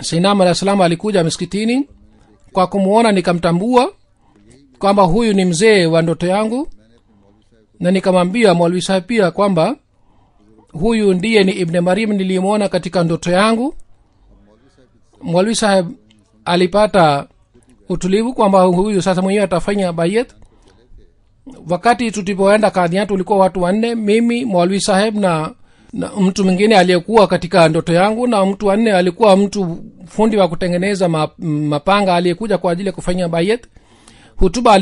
sinam alayhi salam alikuja msikitini. Kwa kumuona nikamtambua kwamba huyu ni mzee wa ndoto yangu, na nikamwambia Maulvi Sahib pia kwamba huyu ndiye ni Ibn Maryam nilimuona katika ndoto yangu. Maulvi Sahib alipata utulivu kwamba huyu sasa mwenyewe atafanya bayat. Wakati tulipoenda Qadian tulikuwa watu 4, mimi, Maulvi Sahib na mtu mwingine aliyekuwa katika ndoto yangu, na mtu 4 alikuwa mtu fundi wa kutengeneza mapanga aliyekuja kwa ajili ya kufanya bayat. Hutuba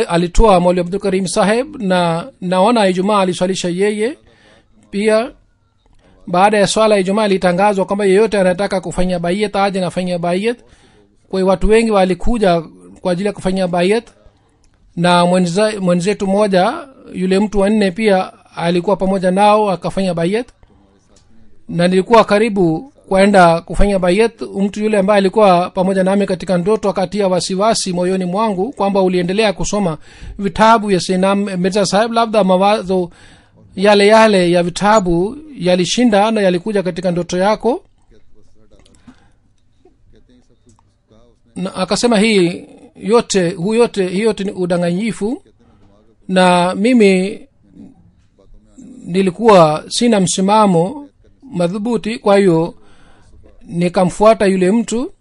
alitoa Maulvi Abdul Karim Sahib, na naona Ijumaa aliswalisha yeye pia. Baada ya swala Ijumaa ilitangazwa kwamba yeyote anataka kufanya bayat aje na fanya bayat. Kwa hiyo watu wengi walikuja kwa ajili ya kufanya bayat, na mwenzetu mmoja yule mtu wa 4 pia alikuwa pamoja nao akafanya bayat, na nilikuwa karibu kwenda kufanya bayat. Mtu yule ambaye alikuwa pamoja nami katika ndoto akatia wasiwasi moyoni mwangu kwamba uliendelea kusoma vitabu ya Sinam Mirza Sahib, labda mawazo yale ya vitabu yalishinda na yalikuja katika ndoto yako. Na akasema hii yote ni udanganyifu, na mimi nilikuwa sina msimamo madhubuti, kwa hiyo nikamfuata yule mtu.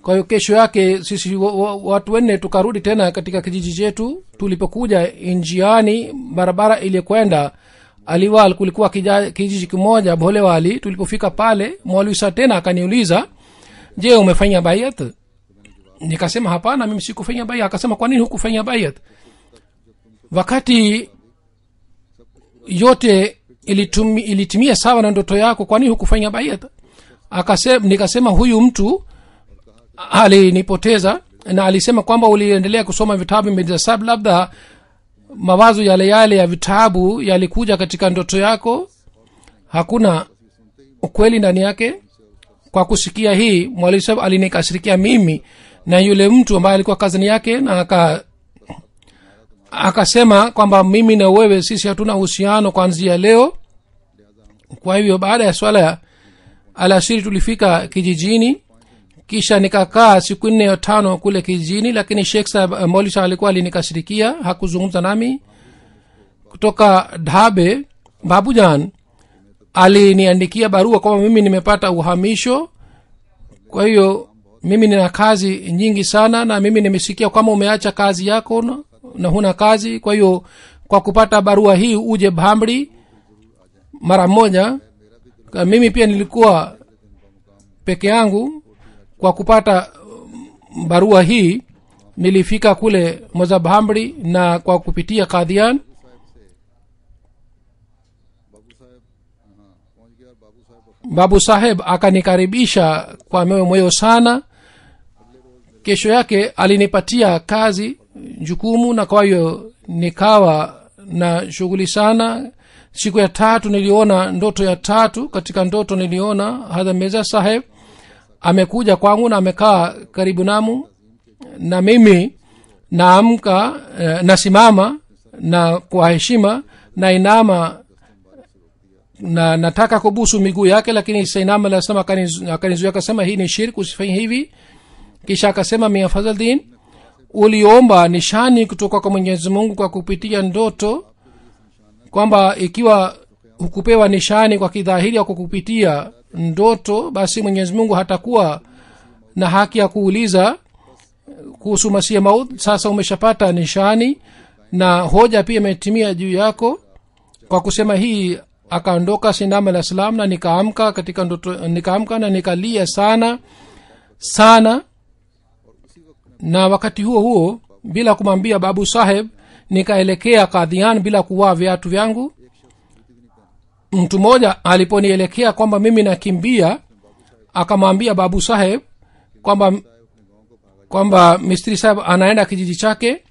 Kwa hiyo kesho yake sisi watu 4 tukarudi tena katika kijiji chetu. Tulipokuja njiani barabara iliyokwenda Aliwal, kulikuwa kijiji kimoja Bholewali. Tulipofika pale Maulvi Sahib tena akaniuliza, je, umefanya bayat? Nikasema hapana, mimi sikufanya bayat. Akasema kwa nini hukufanya bayat wakati yote ilitimia sawa na ndoto yako? Kwa nini hukufanya bayat? Nikasema huyu mtu alinipoteza na alisema kwamba uliendelea kusoma vitabu Mirza Sahib, labda mawazo yale ya vitabu yalikuja katika ndoto yako, hakuna ukweli ndani yake. Kwa kusikia hii Maulvi Sahib alinikasirikia mimi na yule mtu ambaye alikuwa kazini yake, na akasema kwamba mimi na wewe sisi hatuna uhusiano kuanzia leo. Kwa hivyo baada ya swala ya alasiri tulifika kijijini, kisha nikakaa siku 4 au 5 kule kijijini, lakini Sheikh Sahib Maulvi Sahib alikuwa alinikasirikia, hakuzungumza nami. Kutoka Dhabe Babujan aliniandikia barua kwamba mimi nimepata uhamisho, kwa hiyo mimi nina kazi nyingi sana, na mimi nimesikia kwamba umeacha kazi yako na huna kazi, kwa hiyo kwa kupata barua hii uje Bhamri mara moja. Mimi pia nilikuwa peke yangu. Kwa kupata barua hii nilifika kule Mozabhamri, na kwa kupitia Qadian Babu Sahib akanikaribisha kwa moyo sana. Kesho yake alinipatia kazi jukumu, na kwa hiyo nikawa na shughuli sana. Siku ya 3 niliona ndoto ya 3. Katika ndoto niliona Hadhrat Mirza Sahib amekuja kwangu na amekaa karibu namu, na mimi naamka, nasimama na kwa heshima na inama na nataka kubusu miguu yake, lakini Sainam alasema akanizuia, akasema hii ni shirk, usifanye hivi. Kisha akasema Mia Fazldin, uliomba nishani kutoka kwa Mwenyezi Mungu kwa kupitia ndoto, kwamba ikiwa hukupewa nishani kwa kidhahiri au kupitia ndoto, basi Mwenyezi Mungu hatakuwa na haki ya kuuliza kuhusu Masihi Maud. Sasa umeshapata nishani na hoja pia imetimia juu yako. Kwa kusema hii akaondoka Sinam al-Islam, na nikaamka katika ndoto, nikaamka na nikalia sana sana. Na wakati huo bila kumwambia Babu Sahib nikaelekea Qadian bila kuvaa viatu vyangu. Mtu mmoja aliponielekea kwamba mimi nakimbia, akamwambia Babu Sahib kwamba Mistri Sahib anaenda kijiji chake.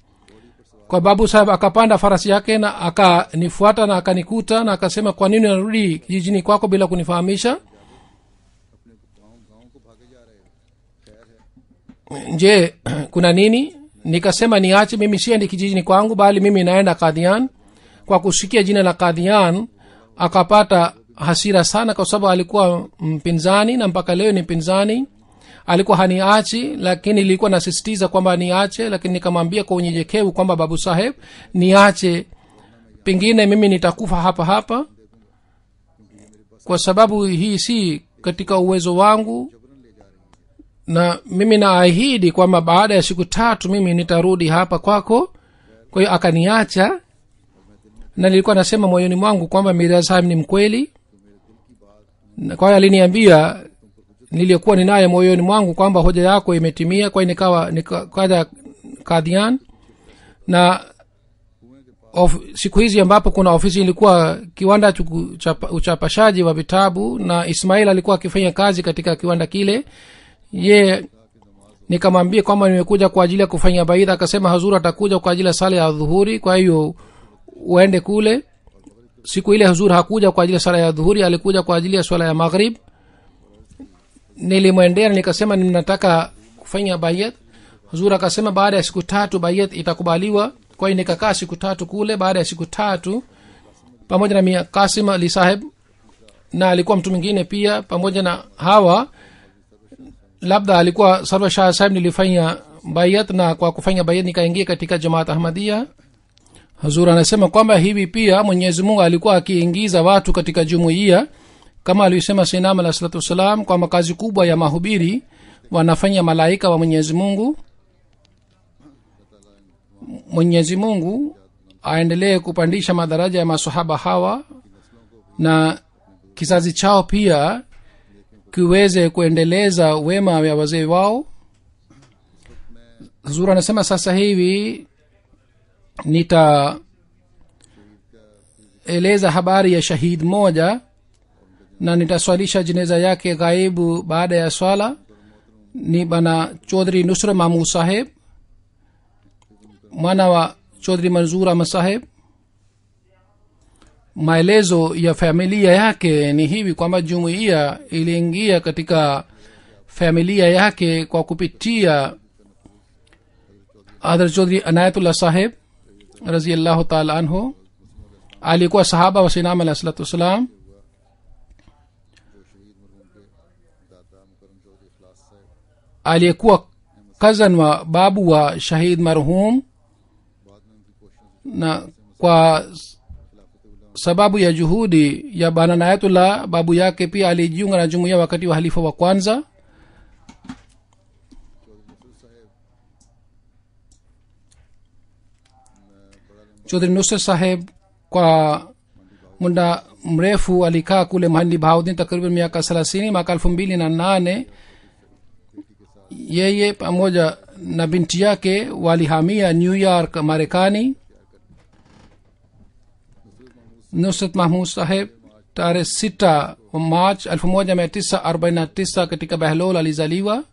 kwa babu saheb akapanda farasi yake na akanifuata na akanikuta na akasema kwa nini unarudi kijijini kwako bila kunifahamisha? Je, kuna nini? Nikasema niache, mimi siendi kijijini kwangu bali mimi naenda Qadian. Kwa kusikia jina la Qadian akapata hasira sana, kwa sababu alikuwa mpinzani na mpaka leo ni mpinzani. Alikuwa haniachi, lakini nilikuwa nasisitiza kwamba niache, lakini nikamwambia kwa unyenyekevu kwamba babu saheb niache, pengine mimi nitakufa hapa hapa, kwa sababu hii si katika uwezo wangu, na mimi naahidi kwamba baada ya siku 3 mimi nitarudi hapa kwako. Kwa hiyo akaniacha, na nilikuwa nasema moyoni mwangu kwamba Mirza saheb ni mkweli. Kwa hiyo aliniambia, nilikuwa ninaye moyoni mwangu kwamba hoja yako imetimia. Kwa hiyo nikaja Qadian, na siku hizi ambapo kuna ofisi ilikuwa kiwanda cha uchapashaji wa vitabu, na Ismail alikuwa akifanya kazi katika kiwanda kile. Ye nikamwambia kwamba nimekuja kwa ajili ya kufanya baidha. Akasema Hazur atakuja kwa ajili ya sala ya dhuhuri, kwa hiyo uende kule. Siku ile Hazur hakuja kwa ajili ya sala ya dhuhuri, alikuja kwa ajili ya swala ya maghrib. Nilimwendea na nikasema ninataka kufanya bayat. Hazur akasema baada ya siku 3 bayat itakubaliwa. Kwa hiyo nikakaa siku 3 kule. Baada ya siku 3 pamoja na Mia Qasim Ali saheb, na alikuwa mtu mwingine pia pamoja na hawa, labda alikuwa Sarwar Shah saheb, nilifanya bayat, na kwa kufanya bayat nikaingia katika Jamaat Ahmadiyya. Hazur anasema kwamba hivi pia Mwenyezi Mungu alikuwa akiingiza watu katika jumuiya, kama alisema Sayyidina alayhi salatu wasalam kwamba kazi kubwa ya mahubiri wanafanya malaika wa Mwenyezi Mungu. Mwenyezi Mungu aendelee kupandisha madaraja ya maswahaba hawa, na kizazi chao pia kiweze kuendeleza wema wa wazee wao. Hazur anasema sasa hivi nitaeleza habari ya shahid moja, na nitaswalisha jeneza yake ghaibu baada ya swala. Ni bana Chaudhry Nusrat Mahmud saheb, mwana wa Chaudhry Manzoor Ahmad saheb. Maelezo ya familia yake ni hivi kwamba jumuiya iliingia katika familia yake kwa kupitia Hadhrat Chaudhry Anayatullah saheb radhiyallahu ta'ala anhu. Alikuwa sahaba wa Sayyidina alayhi salatu wasalam. Alikuwa cousin wa babu wa shahid marhum, na kwa sababu ya juhudi ya bana Nayatullah, babu yake pia alijiunga na jumuiya wakati wa halifa wa kwanza. Chaudhry Nusrat saheb kwa muda mrefu alikaa kule Mahandi Bahauddin, takriban miaka 30. Mwaka 2008 yeye pamoja na binti yake walihamia New York, Marekani. Nusrat Mahmud saheb tarehe 6 March 1949 katika Behlol alizaliwa.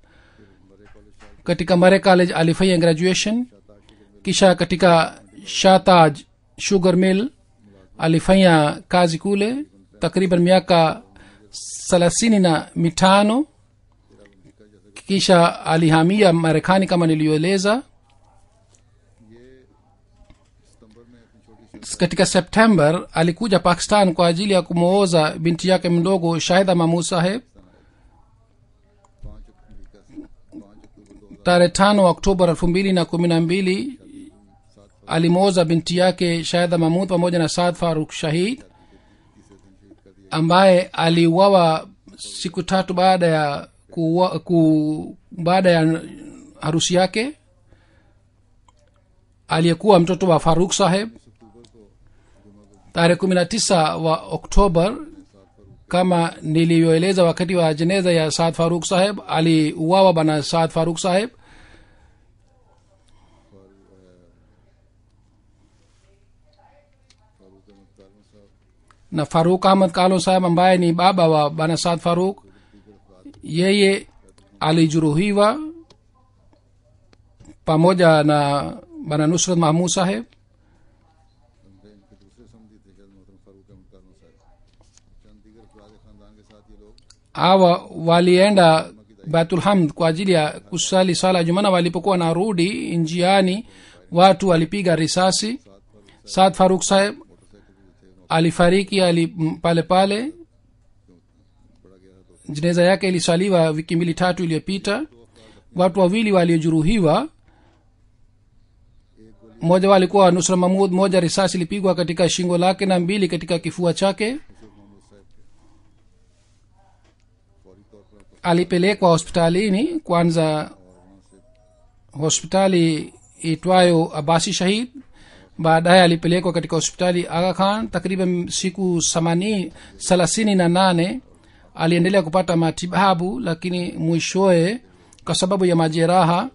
Katika Murray College alifanya graduation, kisha katika Shataj Sugar Mill alifanya kazi kule takriban miaka 35. Kisha alihamia Marekani kama nilioeleza. Katika September alikuja Pakistan kwa ajili ya kumwoza binti yake mdogo Shahida Mahmud saheb. Tarehe 5 Oktoba 2012 alimwoza binti yake Shahida Mahmud pamoja na Saad Farooq Shahid, ambaye aliuawa siku 3 baada ya harusi yake. aliyekuwa mtoto wa Farooq saheb. Tarehe 19 wa Oktoba, kama nilivyoeleza wakati wa jeneza ya Saad Farooq saheb, aliuawa bana Saad Farooq saheb. na Farooq Ahmad Kalon saheb ambaye ni baba wa bana Saad Farooq, yeye alijeruhiwa pamoja na bana nusrat mahmud saheb. इनके दूसरे समझी थे शायद मोहतरम फारूक अहमद कालू साहब, चंद दीगर अफराद खानदान के साथ ये लोग hawa walienda Baitul Hamd kwa ajili ya kusali sala jumana. Walipokuwa narudi njiani watu walipiga risasi. Saad Farooq saheb alifariki pale pale. Jeneza yake ilisaliwa wiki 2-3 iliyopita. Watu wawili waliojeruhiwa, mmoja walikuwa Nusra Mahmud, moja risasi ilipigwa katika shingo lake na 2 katika kifua chake. Alipelekwa hospitalini, kwanza hospitali itwayo Abasi Shahid, baadaye alipelekwa katika hospitali Aga Khan. Takriban siku 38 aliendelea kupata matibabu, lakini mwishowe kwa sababu ya majeraha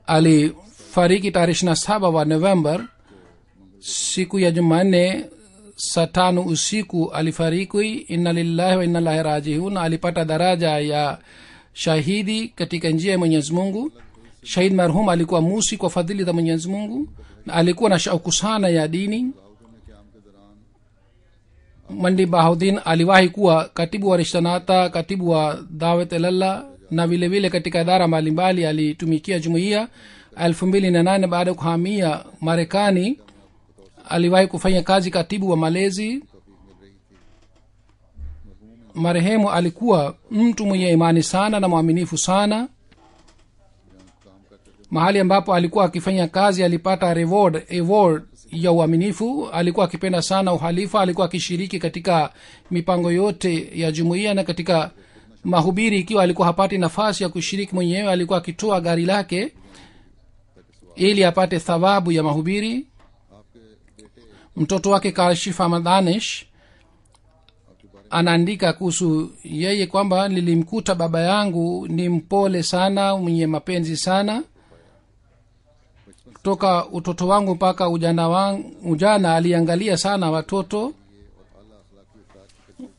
alifariki tarehe 27 wa November, siku ya Jumanne saa 5 usiku alifariki. Inna lillahi wa inna ilaihi rajiun. Alipata daraja ya shahidi katika njia ya Mwenyezi Mungu. Shahid marhum alikuwa musi kwa fadhili za Mwenyezi Mungu na alikuwa na shauku sana ya dini. Mandi Bahuddin aliwahi kuwa katibu wa Rishtanata, katibu wa Dawat Ilallah, na vile vile katika idara mbalimbali alitumikia jumuiya. 2008 baada ya kuhamia Marekani aliwahi kufanya kazi katibu wa malezi. Marehemu alikuwa mtu mwenye imani sana na mwaminifu sana. Mahali ambapo alikuwa akifanya kazi alipata reward ya uaminifu. Alikuwa akipenda sana uhalifa. Alikuwa akishiriki katika mipango yote ya jumuiya na katika mahubiri. Ikiwa alikuwa hapati nafasi ya kushiriki mwenyewe, alikuwa akitoa gari lake ili apate thawabu ya mahubiri. Mtoto wake Kashif Ahmad Danish anaandika kuhusu yeye kwamba nilimkuta baba yangu ni mpole sana, mwenye mapenzi sana. Toka utoto wangu mpaka ujana aliangalia sana watoto.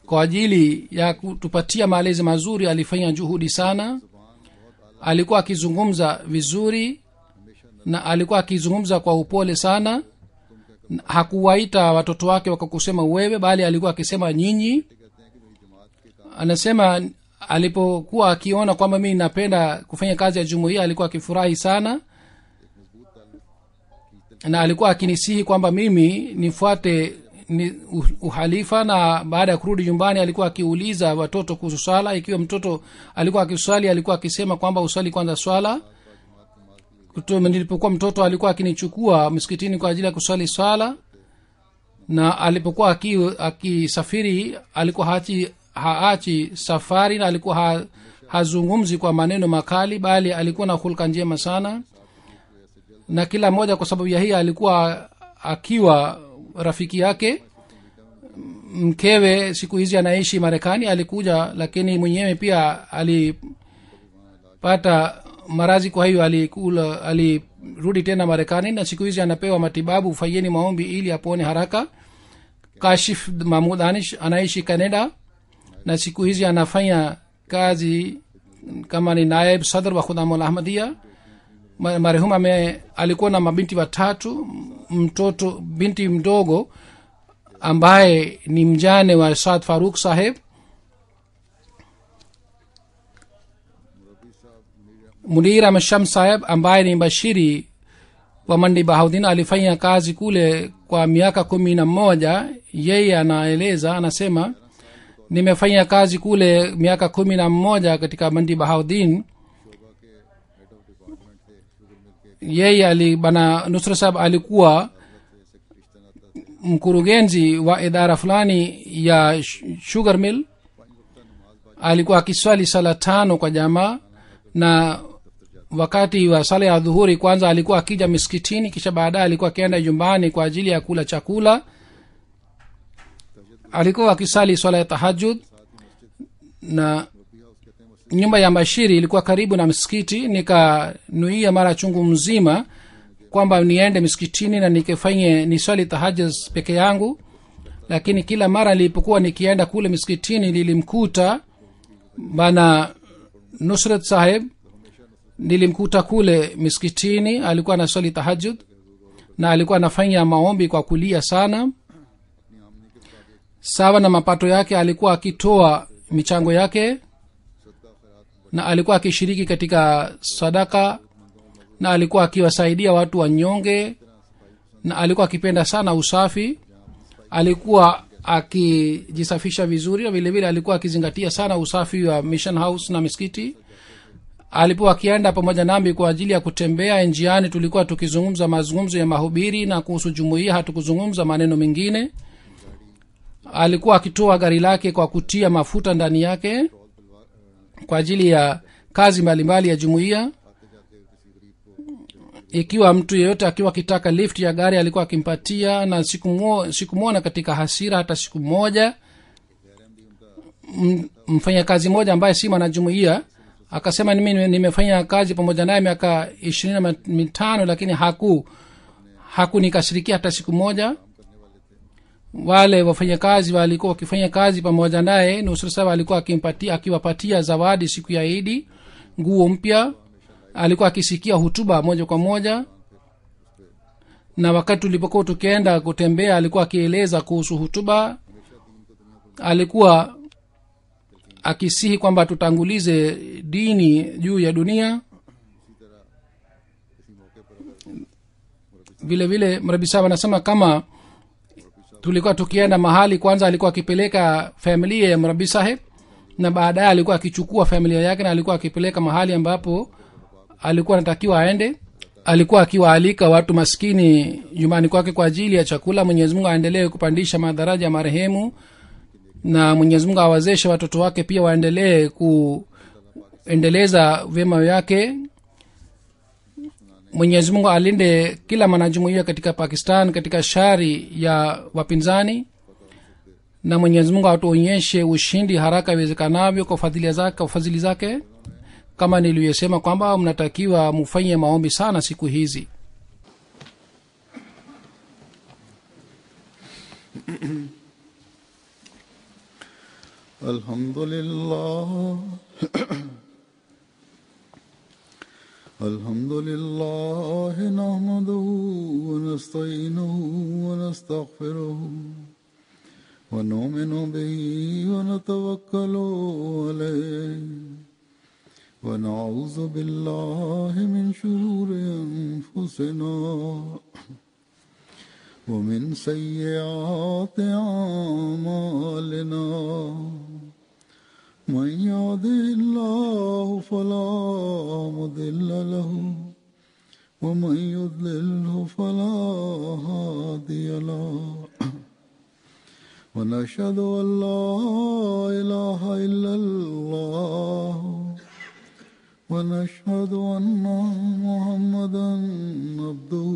Kwa ajili ya kutupatia malezi mazuri alifanya juhudi sana. Alikuwa akizungumza vizuri na alikuwa akizungumza kwa upole sana. Hakuwaita watoto wake wakakusema wewe, bali alikuwa akisema nyinyi. Anasema alipokuwa akiona kwamba mimi napenda kufanya kazi ya jumuiya alikuwa akifurahi sana, na alikuwa akinisihi kwamba mimi nifuate uhalifa. Na baada ya kurudi nyumbani alikuwa akiuliza watoto kuhusu swala. Ikiwa mtoto alikuwa akiswali alikuwa akisema kwamba usali kwanza swala. Nilipokuwa mtoto alikuwa akinichukua msikitini kwa ajili ya kuswali swala, na alipokuwa akisafiri alikuwa haachi safari, na alikuwa hazungumzi kwa maneno makali, bali alikuwa na hulka njema sana. Na kila mmoja kwa sababu ya hii alikuwa akiwa rafiki yake. Mkewe siku hizi anaishi Marekani, alikuja, lakini mwenyewe pia alipata maradhi, kwa hiyo alirudi tena Marekani, na siku hizi anapewa matibabu. Fanyeni maombi ili apone haraka. Kashif Mahmud Danish anaishi Canada, na siku hizi anafanya kazi kama ni naib sadr wa Khudamul Ahmadiyya. Marehemu alikuwa na mabinti 3. Binti mdogo ambaye ni mjane wa Saad Farooq saheb. Munir Ahmad Shams saheb ambaye ni mbashiri wa Mandi Bahuddin alifanya kazi kule kwa miaka 11. Yeye anaeleza, anasema nimefanya kazi kule miaka 11 katika Mandi Bahuddin. Yeye bana Nusra saheb alikuwa mkurugenzi wa idara fulani ya sugar mill. Alikuwa akiswali sala 5 kwa jamaa, na wakati wa sala ya dhuhuri kwanza alikuwa akija miskitini, kisha baadaye alikuwa akienda nyumbani kwa ajili ya kula chakula. Alikuwa akisali swala ya tahajjud, na nyumba ya Bashiri ilikuwa karibu na msikiti. Nikanuia mara chungu mzima kwamba niende miskitini na ni swali tahajjud peke yangu, lakini kila mara nilipokuwa nikienda kule miskitini nilimkuta bana Nusrat saheb nilimkuta kule miskitini, alikuwa anaswali tahajjud na alikuwa anafanya maombi kwa kulia sana. Sawa na mapato yake alikuwa akitoa michango yake, na alikuwa akishiriki katika sadaka, na alikuwa akiwasaidia watu wanyonge, na alikuwa akipenda sana usafi. Alikuwa akijisafisha vizuri, na vile vile alikuwa akizingatia sana usafi wa mission house na misikiti. Alipokuwa akienda pamoja nami kwa ajili ya kutembea njiani, tulikuwa tukizungumza mazungumzo ya mahubiri na kuhusu jumuiya, hatukuzungumza maneno mengine. Alikuwa akitoa gari lake kwa kutia mafuta ndani yake kwa ajili ya kazi mbalimbali ya jumuiya. Ikiwa mtu yeyote akiwa akitaka lift ya gari alikuwa akimpatia, na sikumwona katika hasira hata siku moja. Mfanya kazi moja ambaye si mwanajumuiya akasema mimi nimefanya kazi pamoja naye miaka 25 lakini hakunikashirikia hata siku moja. Wale wafanyakazi walikuwa wakifanya kazi pamoja naye, nusura sawa alikuwa akiwapatia zawadi siku ya Idi, nguo mpya. Alikuwa akisikia hutuba moja kwa moja, na wakati tulipokuwa tukienda kutembea alikuwa akieleza kuhusu hutuba. Alikuwa akisihi kwamba tutangulize dini juu ya dunia. Vile vile mrabi sahab anasema kama tulikuwa tukienda mahali, kwanza alikuwa akipeleka familia ya mrabi sahib, na baadaye alikuwa akichukua familia yake na alikuwa akipeleka mahali ambapo alikuwa anatakiwa aende. Alikuwa akiwaalika watu maskini nyumbani kwake kwa ajili ya chakula. Mwenyezi Mungu aendelee kupandisha madaraja ya marehemu, na Mwenyezi Mungu awazeshe watoto wake pia waendelee kuendeleza vyema vyake. Mwenyezi Mungu alinde kila mwanajumuiya katika Pakistan katika shari ya wapinzani, na Mwenyezi Mungu atuonyeshe ushindi haraka iwezekanavyo kwa fadhili zake. Kama niliyosema kwamba mnatakiwa mufanye maombi sana siku hizi. Alhamdulillah alhamdulillah nahmaduhu wa nasta'inuhu wa nastaghfiruhu wa nu'minu bihi wa natawakkalu alayhi wa na'udhu billahi min shururi anfusina wa min sayyiati a'malina. من يهده الله فلا مضل له ومن يضلله فلا هادي له ونشهد أن لا إله إلا الله ونشهد أن محمدا عبده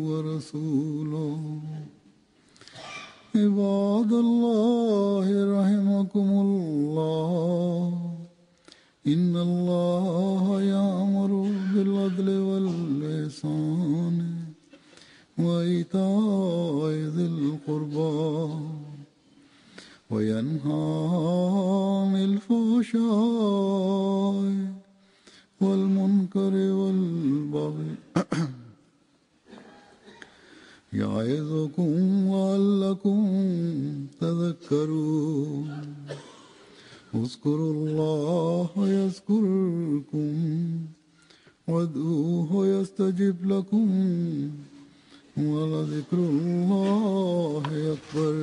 ورسوله. عباد الله رحمكم الله إن الله يأمر بالعدل والإحسان وإيتاء ذي القربى وينهى عن الفحشاء والمنكر والبغي يعظكم لعلكم تذكرون. اذكروا الله يذكركم وادعوه يستجب لكم ولذكر الله أكبر.